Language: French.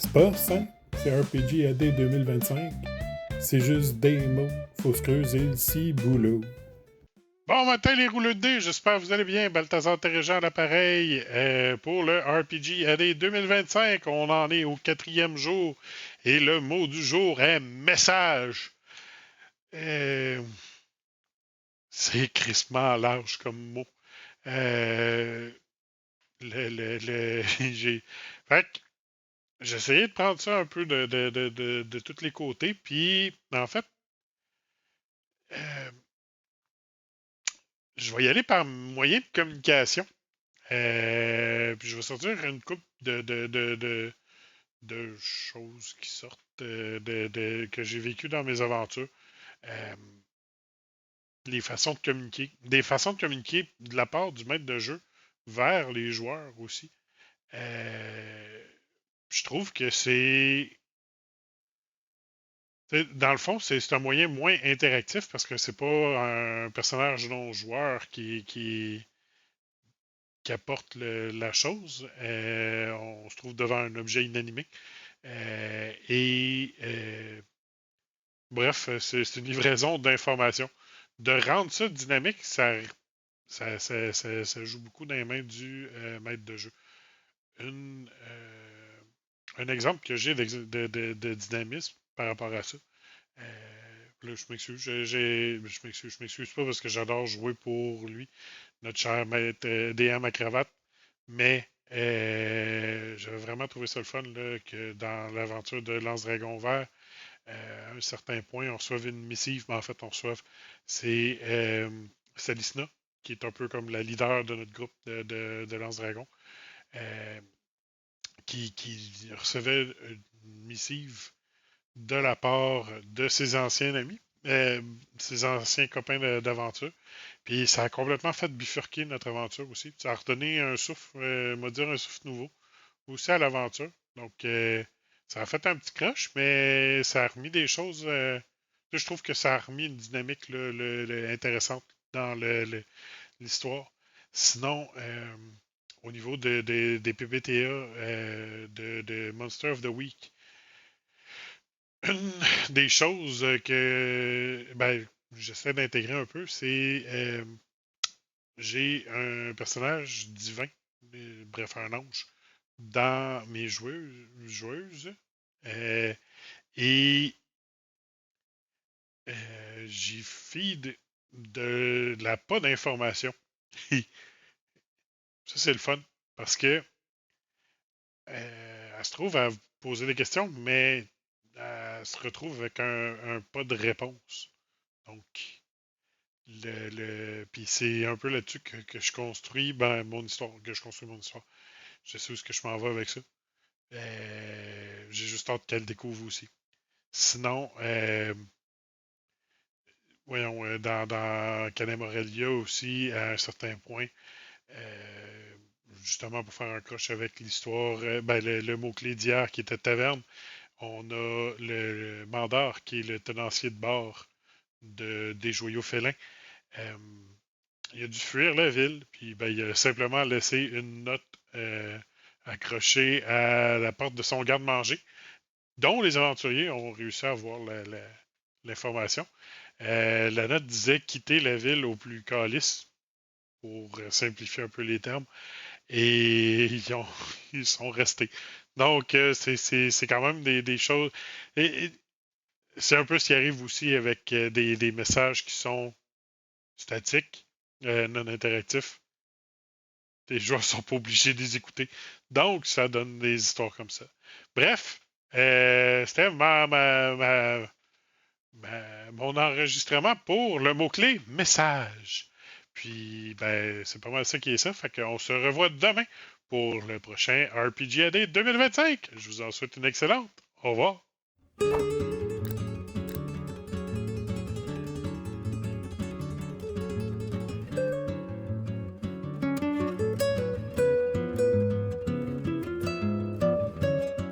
C'est pas ça, c'est RPG AD 2025. C'est juste des mots, faut se creuser le ciboulot. Bon matin les rouleux de dés, j'espère que vous allez bien. Balthazar Téréjean à l'appareil pour le RPG AD 2025. On en est au 4e jour et le mot du jour est message. Euh, c'est crissement large comme mot. Euh, j'ai fait que j'ai essayé de prendre ça un peu de tous les côtés. Puis, en fait, euh, je vais y aller par moyen de communication. Puis je vais sortir une coupe de choses qui sortent que j'ai vécues dans mes aventures. Euh, les façons de communiquer. Des façons de communiquer de la part du maître de jeu vers les joueurs aussi. Euh, je trouve que dans le fond, c'est un moyen moins interactif parce que c'est pas un personnage non joueur qui apporte la chose. On se trouve devant un objet inanimé. Bref, c'est une livraison d'informations. De rendre ça dynamique, ça joue beaucoup dans les mains du maître de jeu. Un exemple que j'ai de dynamisme par rapport à ça. Là, je m'excuse. Je m'excuse pas parce que j'adore jouer pour lui, notre cher maître DM à cravate. Mais j'avais vraiment trouvé ça le fun là, que dans l'aventure de Lance-Dragon Vert, à un certain point, on reçoit une missive, mais en fait, on reçoit. C'est Salisna, qui est un peu comme la leader de notre groupe de Lance-Dragon, euh, qui recevait une missive de la part de ses anciens amis, ses anciens copains d'aventure. Puis ça a complètement fait bifurquer notre aventure aussi. Ça a redonné un souffle, m'a dire un souffle nouveau aussi à l'aventure. Donc, ça a fait un petit crush, mais ça a remis des choses. Je trouve que ça a remis une dynamique là, intéressante dans l'histoire. Sinon, au niveau des PBTA de Monster of the Week, une des choses que j'essaie d'intégrer un peu, c'est j'ai un personnage divin, bref, un ange, dans mes joueuses et j'y feed de la pas d'information. Ça, c'est le fun parce que elle se trouve à vous poser des questions, mais elle se retrouve avec un pas de réponse. Donc, puis c'est un peu là-dessus que je construis mon histoire, que je construis mon histoire. Je sais où est-ce que je m'en vais avec ça. J'ai juste hâte qu'elle découvre aussi. Sinon, voyons, dans Canem Aurelia aussi, à un certain point, euh, justement pour faire un croche avec l'histoire, le mot-clé d'hier qui était taverne, on a le Mandar qui est le tenancier de bord des joyaux félins. Euh, il a dû fuir la ville, puis il a simplement laissé une note accrochée à la porte de son garde-manger, dont les aventuriers ont réussi à avoir l'information. La note disait quitter la ville au plus calice, pour simplifier un peu les termes, et ils sont restés. Donc, c'est quand même des choses. Et c'est un peu ce qui arrive aussi avec des messages qui sont statiques, non interactifs. Les joueurs sont pas obligés de les écouter. Donc, ça donne des histoires comme ça. Bref, c'était mon enregistrement pour le mot-clé message. Puis, c'est pas mal ça qui est ça. Fait qu'on se revoit demain pour le prochain RPG AD 2025. Je vous en souhaite une excellente. Au revoir.